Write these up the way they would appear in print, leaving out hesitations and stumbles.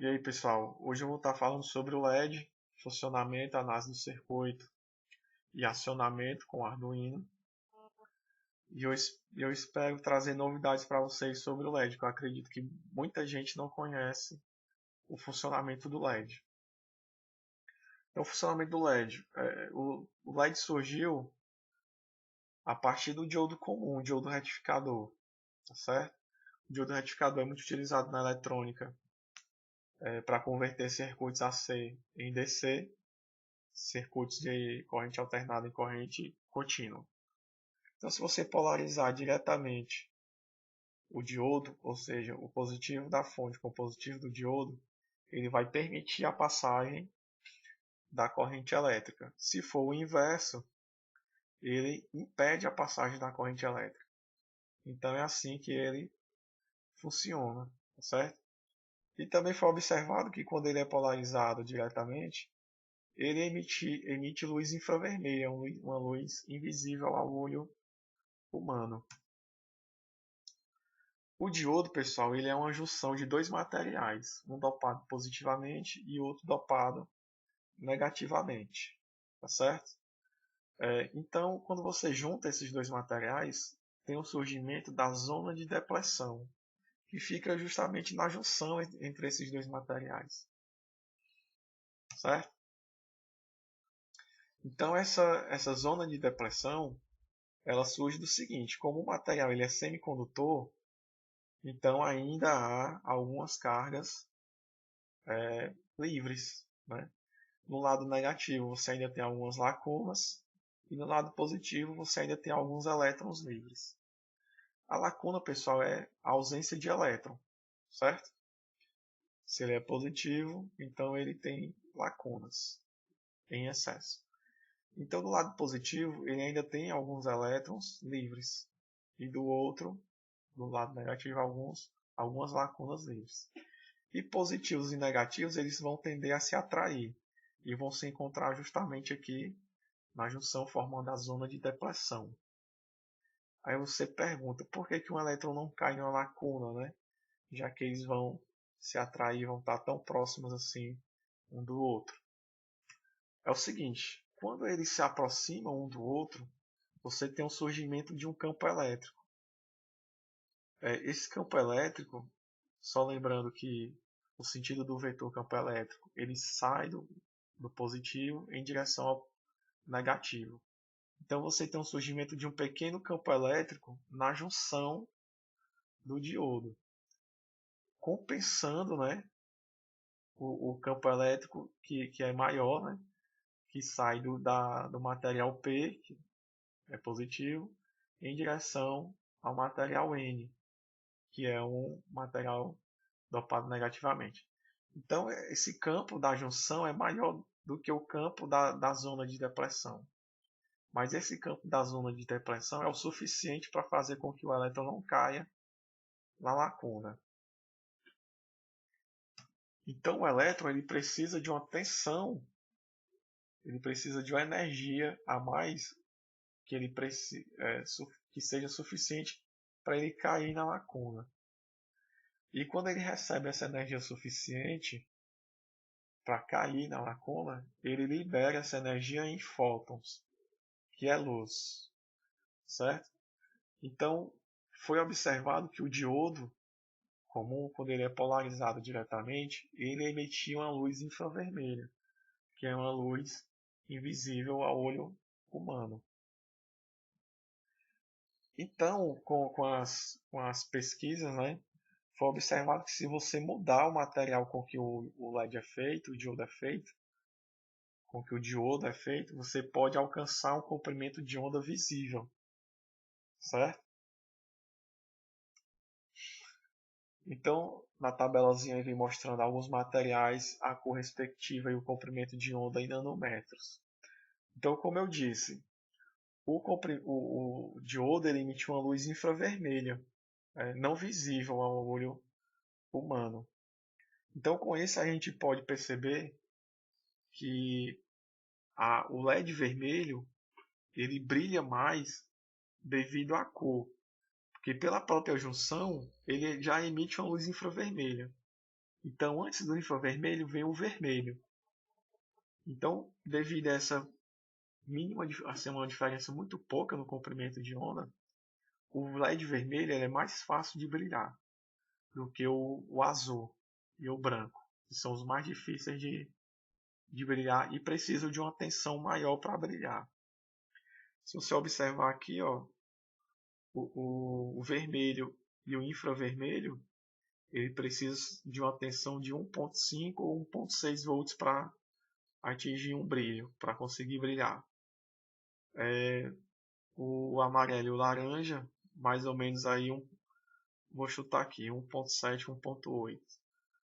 E aí, pessoal, hoje eu vou estar falando sobre o LED, funcionamento, análise do circuito e acionamento com Arduino. E eu espero trazer novidades para vocês sobre o LED, que eu acredito que muita gente não conhece o funcionamento do LED. Então, o funcionamento do LED. O LED surgiu a partir do diodo comum, o diodo retificador, tá certo? O diodo retificador é muito utilizado na eletrônica para converter circuitos AC em DC, circuitos de corrente alternada em corrente contínua. Então, se você polarizar diretamente o diodo, ou seja, o positivo da fonte com o positivo do diodo, ele vai permitir a passagem da corrente elétrica. Se for o inverso, ele impede a passagem da corrente elétrica. Então é assim que ele funciona, tá certo? E também foi observado que quando ele é polarizado diretamente, ele emite luz infravermelha, uma luz invisível ao olho humano. O diodo, pessoal, ele é uma junção de dois materiais, um dopado positivamente e outro dopado negativamente, tá certo? Então, quando você junta esses dois materiais, tem o surgimento da zona de depressão, que fica justamente na junção entre esses dois materiais, certo? Então, essa zona de depressão, ela surge do seguinte: como o material ele é semicondutor, então ainda há algumas cargas livres, né? No lado negativo você ainda tem algumas lacunas e no lado positivo você ainda tem alguns elétrons livres. A lacuna, pessoal, é a ausência de elétron, certo? Se ele é positivo, então ele tem lacunas em excesso. Então, do lado positivo, ele ainda tem alguns elétrons livres e do outro, do lado negativo, algumas lacunas livres. E positivos e negativos eles vão tender a se atrair e vão se encontrar justamente aqui na junção, formando a zona de depressão. Aí você pergunta por que um elétron não cai numa lacuna, né? Já que eles vão se atrair, vão estar tão próximos assim um do outro. É o seguinte: quando eles se aproximam um do outro, você tem o surgimento de um campo elétrico. Esse campo elétrico, só lembrando que o sentido do vetor campo elétrico, ele sai do positivo em direção ao negativo. Então você tem o surgimento de um pequeno campo elétrico na junção do diodo, compensando, né, o campo elétrico que é maior, né, que sai do material P, que é positivo, em direção ao material N, que é um material dopado negativamente. Então, esse campo da junção é maior do que o campo da zona de depressão. Mas esse campo da zona de depressão é o suficiente para fazer com que o elétron não caia na lacuna. Então, o elétron ele precisa de uma tensão, ele precisa de uma energia a mais que, que seja suficiente para ele cair na lacuna. E quando ele recebe essa energia suficiente para cair na lacuna, ele libera essa energia em fótons, que é luz, certo? Então, foi observado que o diodo comum, quando ele é polarizado diretamente, ele emitia uma luz infravermelha, que é uma luz invisível ao olho humano. Então, com as pesquisas, né, foi observado que se você mudar o material com que o LED é feito, o diodo é feito, com que o diodo é feito, você pode alcançar um comprimento de onda visível, certo? Então, na tabelazinha vem mostrando alguns materiais, a cor respectiva e o comprimento de onda em nanômetros. Então, como eu disse, o diodo ele emite uma luz infravermelha, não visível ao olho humano. Então, com isso a gente pode perceber que o LED vermelho ele brilha mais devido à cor, porque pela própria junção ele já emite uma luz infravermelha. Então, antes do infravermelho vem o vermelho. Então, devido a essa mínima, assim, uma diferença muito pouca no comprimento de onda, o LED vermelho é mais fácil de brilhar do que o azul e o branco, que são os mais difíceis de brilhar e precisam de uma tensão maior para brilhar. Se você observar aqui, ó, o vermelho e o infravermelho, ele precisa de uma tensão de 1.5 ou 1.6 volts para atingir um brilho, para conseguir brilhar. O amarelo e o laranja, mais ou menos aí, vou chutar aqui, 1.7, 1.8.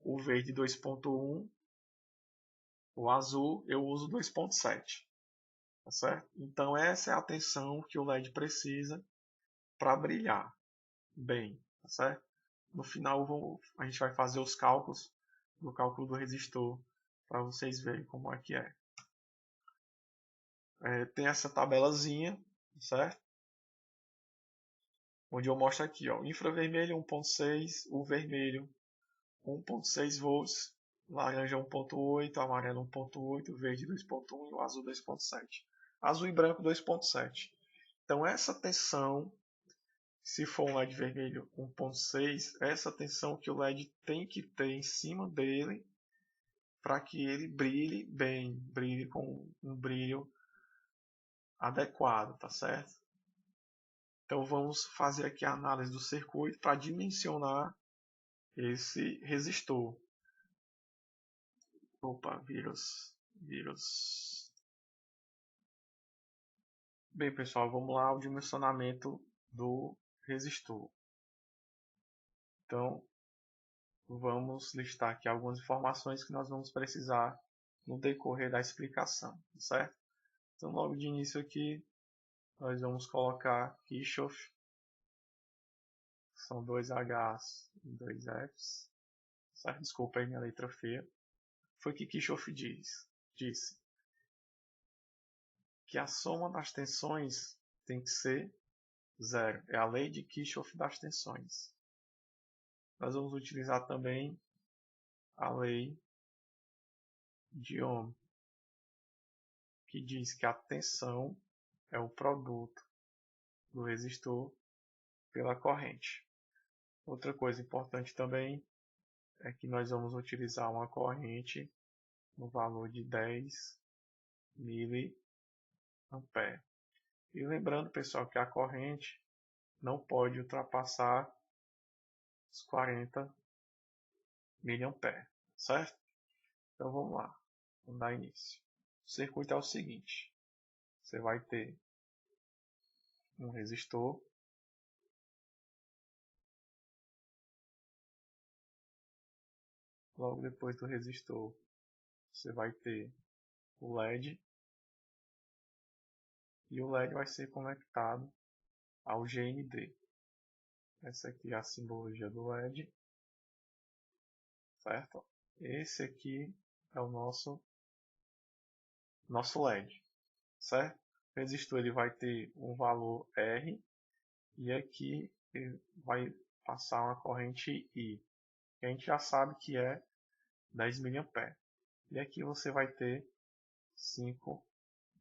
O verde 2.1, o azul eu uso 2.7. Tá certo? Então essa é a tensão que o LED precisa para brilhar bem, tá certo? No final a gente vai fazer os cálculos do cálculo do resistor para vocês verem como é que é. Tem essa tabelazinha, certo? Onde eu mostro aqui, ó, infravermelho 1.6, o vermelho 1.6 volts, laranja 1.8, amarelo 1.8, verde 2.1 e o azul 2.7. Azul e branco 2.7. Então essa tensão, se for um LED vermelho 1.6, essa tensão que o LED tem que ter em cima dele para que ele brilhe bem, brilhe com um brilho adequado, tá certo? Então vamos fazer aqui a análise do circuito para dimensionar esse resistor. Opa, vírus. Bem, pessoal, vamos lá ao dimensionamento do resistor. Então, vamos listar aqui algumas informações que nós vamos precisar no decorrer da explicação, certo? Então, logo de início aqui, nós vamos colocar Kirchhoff, são 2 Hs e 2 Fs, certo? Desculpa aí minha letra feia. Foi o que Kirchhoff disse que a soma das tensões tem que ser zero. É a lei de Kirchhoff das tensões. Nós vamos utilizar também a lei de Ohm, que diz que a tensão é o produto do resistor pela corrente. Outra coisa importante também é que nós vamos utilizar uma corrente no valor de 10 mA. E lembrando, pessoal, que a corrente não pode ultrapassar os 40 mA, certo? Então vamos lá, vamos dar início. O circuito é o seguinte: você vai ter um resistor, logo depois do resistor você vai ter o LED, e o LED vai ser conectado ao GND. Essa aqui é a simbologia do LED, certo? Esse aqui é o nosso LED, certo? O resistor ele vai ter um valor R, e aqui ele vai passar uma corrente I, que a gente já sabe que é 10 mA. E aqui você vai ter 5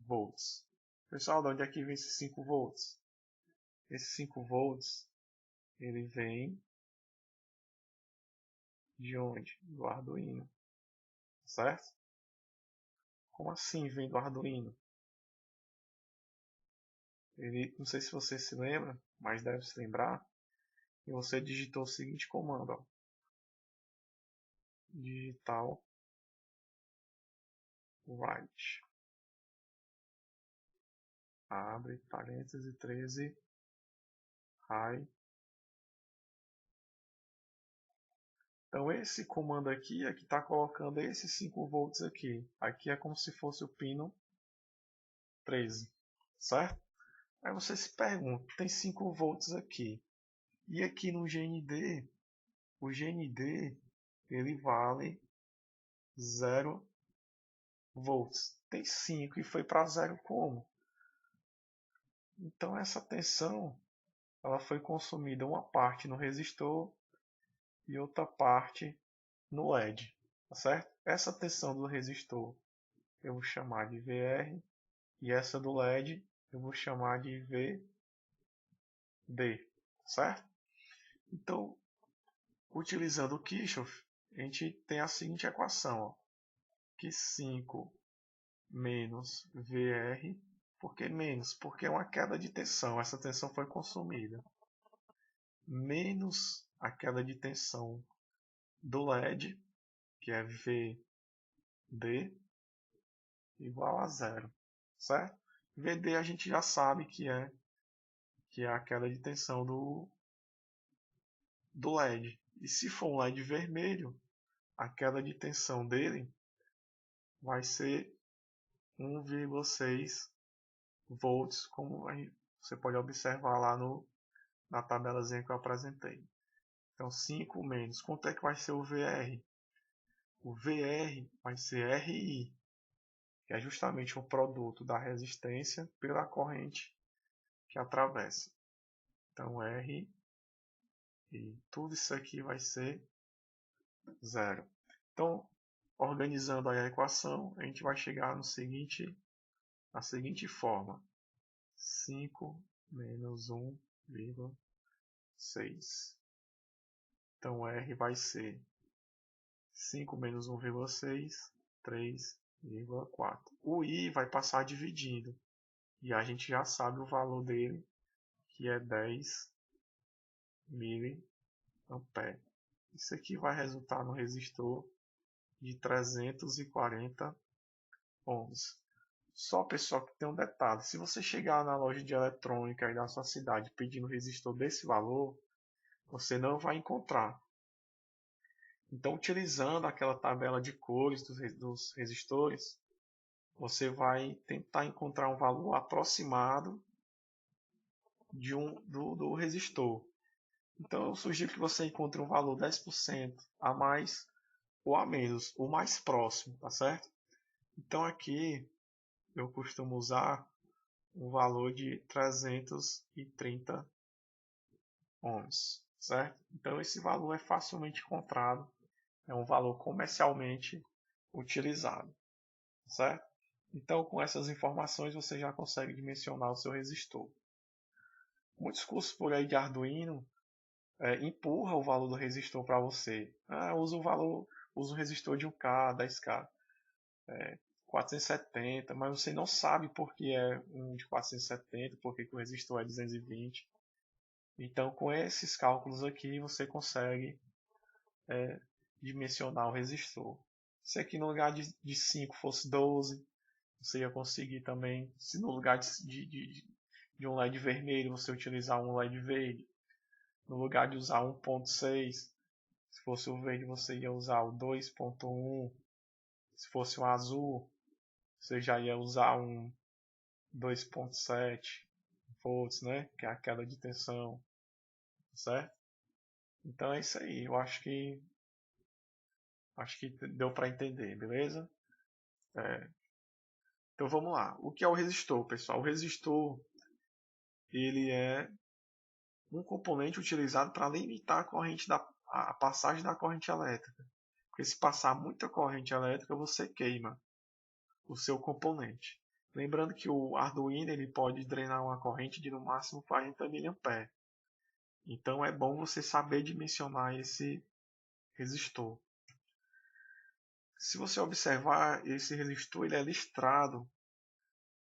volts. Pessoal, de onde é que vem esses 5 volts? Esses 5 volts, ele vem de onde? Do Arduino, certo? Como assim vem do Arduino? Ele, não sei se você se lembra, mas deve se lembrar, e você digitou o seguinte comando, ó. Digital write, abre parênteses 13 high. Então esse comando aqui é que está colocando esses 5 volts aqui. Aqui é como se fosse o pino 13, certo? Aí você se pergunta, tem 5 volts aqui. E aqui no GND, o GND ele vale 0 volts. Tem 5 e foi para 0 como? Então essa tensão ela foi consumida uma parte no resistor e outra parte no LED, tá certo? Essa tensão do resistor eu vou chamar de VR e essa do LED eu vou chamar de VD, certo? Então, utilizando o Kirchhoff, a gente tem a seguinte equação, ó, que 5 menos VR, por que menos? Porque é uma queda de tensão, essa tensão foi consumida, menos a queda de tensão do LED, que é VD, igual a zero, certo? VD a gente já sabe que é a queda de tensão do LED. E se for um LED vermelho, a queda de tensão dele vai ser 1,6 volts, como você pode observar lá na tabelazinha que eu apresentei. Então 5 menos, quanto é que vai ser o VR? O VR vai ser RI, que é justamente o produto da resistência pela corrente que atravessa. Então R e tudo isso aqui vai ser zero. Então, organizando aí a equação, a gente vai chegar na seguinte forma: 5 menos 1,6. Então, R vai ser 5 menos 1,6, 3,4. O I vai passar dividindo. E a gente já sabe o valor dele, que é 10 miliamperes. Isso aqui vai resultar no resistor de 340 ohms. Só, pessoal, que tem um detalhe: se você chegar na loja de eletrônica aí da sua cidade pedindo resistor desse valor, você não vai encontrar. Então, utilizando aquela tabela de cores dos resistores, você vai tentar encontrar um valor aproximado do resistor. Então, eu sugiro que você encontre um valor 10% a mais ou a menos, o mais próximo, tá certo? Então, aqui eu costumo usar um valor de 330 ohms, certo? Então, esse valor é facilmente encontrado, é um valor comercialmente utilizado, certo? Então, com essas informações, você já consegue dimensionar o seu resistor. Muitos cursos por aí de Arduino empurra o valor do resistor para você. Usa o resistor de 1K, 10K, 470, mas você não sabe por que é um de 470, por que o resistor é 220. Então, com esses cálculos aqui, você consegue dimensionar o resistor. Se aqui no lugar de 5 fosse 12, você ia conseguir também. Se no lugar de um LED vermelho, você utilizar um LED verde. No lugar de usar 1.6, se fosse o verde, você ia usar o 2.1. Se fosse um azul, você já ia usar um 2.7 volts, né? Que é a queda de tensão, certo? Então é isso aí. Eu acho que deu para entender, beleza? Então vamos lá. O que é o resistor, pessoal? O resistor ele é um componente utilizado para limitar a passagem da corrente elétrica. Porque se passar muita corrente elétrica, você queima o seu componente. Lembrando que o Arduino ele pode drenar uma corrente de no máximo 40 mA. Então é bom você saber dimensionar esse resistor. Se você observar, esse resistor ele é listrado,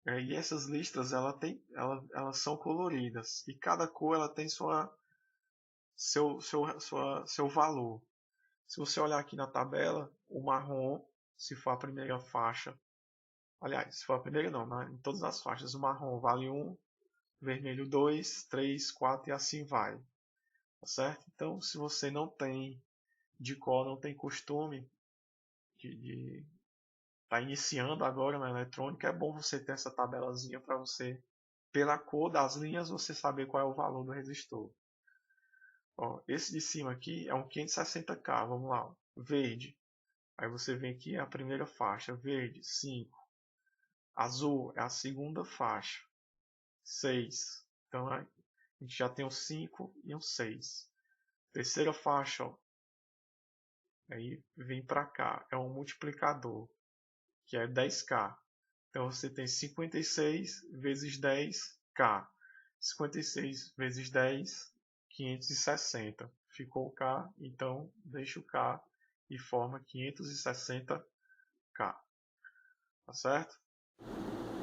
e essas listras elas são coloridas e cada cor ela tem seu valor. Se você olhar aqui na tabela, o marrom, se for a primeira faixa, aliás, se for a primeira não, em todas as faixas, o marrom vale 1, vermelho 2, 3, 4 e assim vai. Tá certo? Então, se você não tem de cor, não tem costume de estar iniciando agora na eletrônica, é bom você ter essa tabelazinha para você, pela cor das linhas, você saber qual é o valor do resistor. Ó, esse de cima aqui é um 560K, vamos lá, verde. Aí você vem aqui a primeira faixa, verde, 5. Azul é a segunda faixa, 6. Então a gente já tem um 5 e um 6. Terceira faixa, ó, Aí vem para cá, é um multiplicador, que é 10K. Então você tem 56 vezes 10K. 56 vezes 10, 560. Ficou o K, então deixa o K e forma 560K. Tá certo?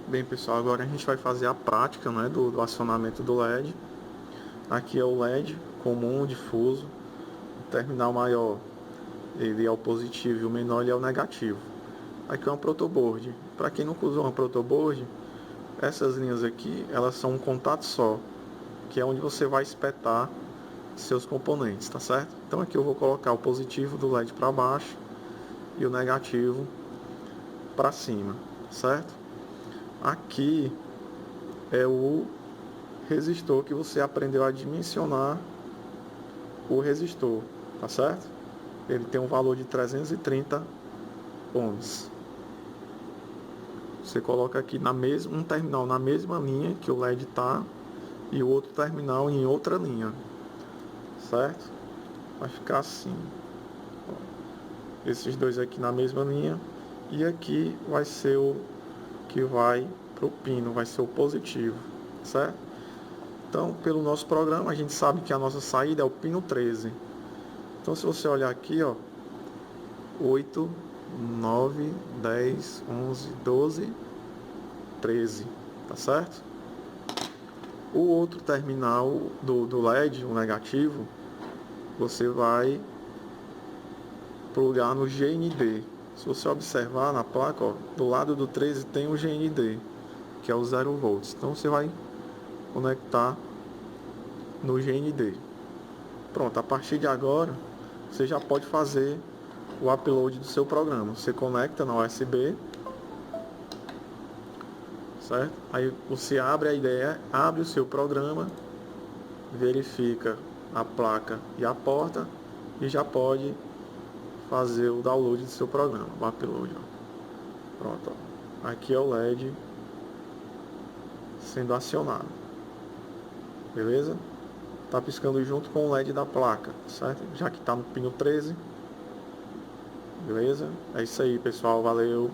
Bem, pessoal, agora a gente vai fazer a prática, né, do acionamento do LED. Aqui é o LED comum, difuso. O terminal maior ele é o positivo e o menor ele é o negativo. Aqui é uma protoboard. Para quem nunca usou uma protoboard, essas linhas aqui elas são um contato só, que é onde você vai espetar seus componentes, tá certo? Então aqui eu vou colocar o positivo do LED para baixo e o negativo para cima, certo? Aqui é o resistor que você aprendeu a dimensionar o resistor, tá certo? Ele tem um valor de 330 ohms. Você coloca aqui um terminal na mesma linha que o LED está e o outro terminal em outra linha, certo? Vai ficar assim. Esses dois aqui na mesma linha e aqui vai ser o que vai para o pino, vai ser o positivo, certo? Então, pelo nosso programa, a gente sabe que a nossa saída é o pino 13. Então, se você olhar aqui, ó, 8, 9, 10, 11, 12, 13, tá certo? O outro terminal do LED, o negativo, você vai plugar no GND. Se você observar na placa, ó, do lado do 13 tem o GND, que é o 0 volts. Então você vai conectar no GND. Pronto, a partir de agora, você já pode fazer o upload do seu programa. Você conecta na USB, certo? Aí você abre a ideia, abre o seu programa, verifica a placa e a porta e já pode fazer o download do seu programa, o upload. Ó. Pronto, ó. Aqui é o LED sendo acionado, beleza? Tá piscando junto com o LED da placa, certo? Já que tá no pino 13, beleza? É isso aí, pessoal, valeu!